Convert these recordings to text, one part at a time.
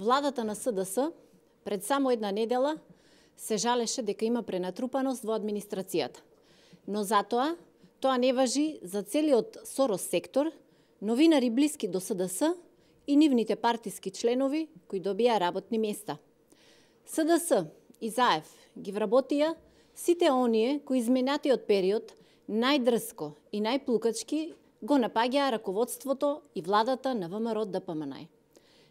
Владата на СДС пред само една недела се жалеше дека има пренатрупаност во администрацијата. Но затоа, тоа не важи за целиот Сорос сектор, новинари блиски до СДС и нивните партиски членови кои добија работни места. СДС и ЗАЕВ ги вработија сите оние кои изминатиот период најдрско и најплукачки го напаѓаа раководството и владата на ВМРО-ДПМН.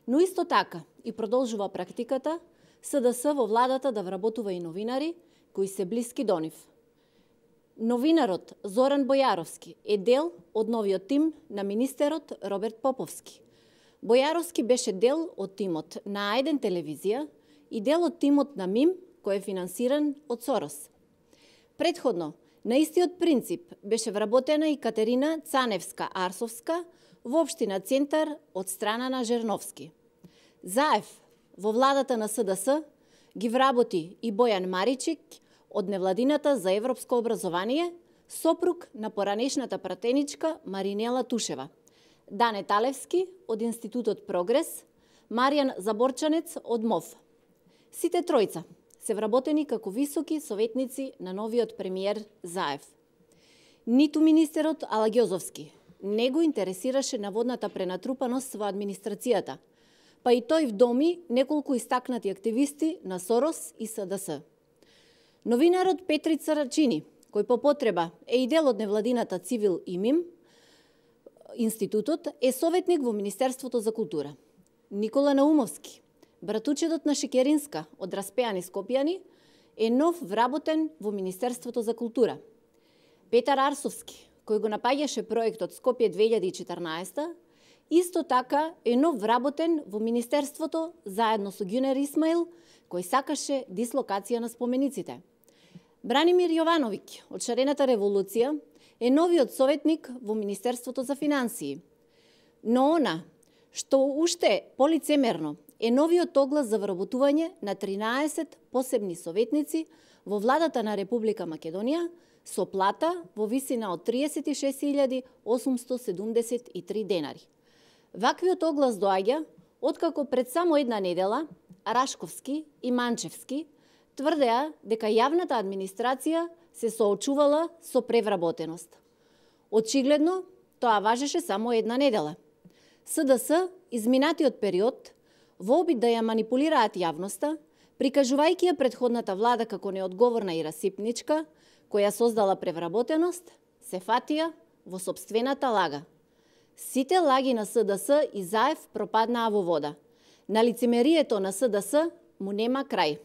Но исто така и продолжува практиката СДС во владата да вработува и новинари кои се блиски до нив. Новинарот Зоран Бојаровски е дел од новиот тим на министерот Роберт Поповски. Бојаровски беше дел од тимот на А1 телевизија и дел од тимот на МИМ кој е финансиран од Сорос. Предходно, на истиот принцип беше вработена и Катерина Цаневска-Арсовска во општина Центар од страна на Жерновски. ЗАЕВ во владата на СДС ги вработи и Бојан Маричик од невладината за европско образование, сопруг на поранешната пратеничка Маринела Тушева, Дане Талевски од Институтот Прогрес, Маријан Заборчанец од МОВ. Сите тројца се вработени како високи советници на новиот премиер ЗАЕВ. Ниту министерот Алагјозовски не го интересираше наводната пренатрупаност во администрацијата, па и тој вдоми неколку истакнати активисти на Сорос и СДС. Новинарот Петрица Рачини, кој по потреба е и дел од невладината Цивил и МИМ, институтот е советник во Министерството за култура. Никола Наумовски, братучедот на Шекеринска од Распеани Скопјани, е нов вработен во Министерството за култура. Петар Арсовски, кој го напаѓаше проектот Скопје 2014, исто така е нов вработен во Министерството заедно со Ѓунер Исмаил, кој сакаше дислокација на спомениците. Бранимир Јовановиќ од Шарената револуција е новиот советник во Министерството за финансии. Но она што уште полицемерно е новиот оглас за вработување на 13 посебни советници во владата на Република Македонија со плата во висина од 36.873 денари. Ваквиот оглас доаѓа откако пред само една недела Рашковски и Манчевски тврдеа дека јавната администрација се соочувала со превработеност. Очигледно, тоа важеше само една недела. СДС изминатиот период во обид да ја манипулираат јавноста, прикажувајќи ја предходната влада како неодговорна и расипничка, која создала превработеност, се фатија во сопствената лага. Сите лаги на СДС и ЗАЕВ пропаднаа во вода. На лицемерието на СДС му нема крај.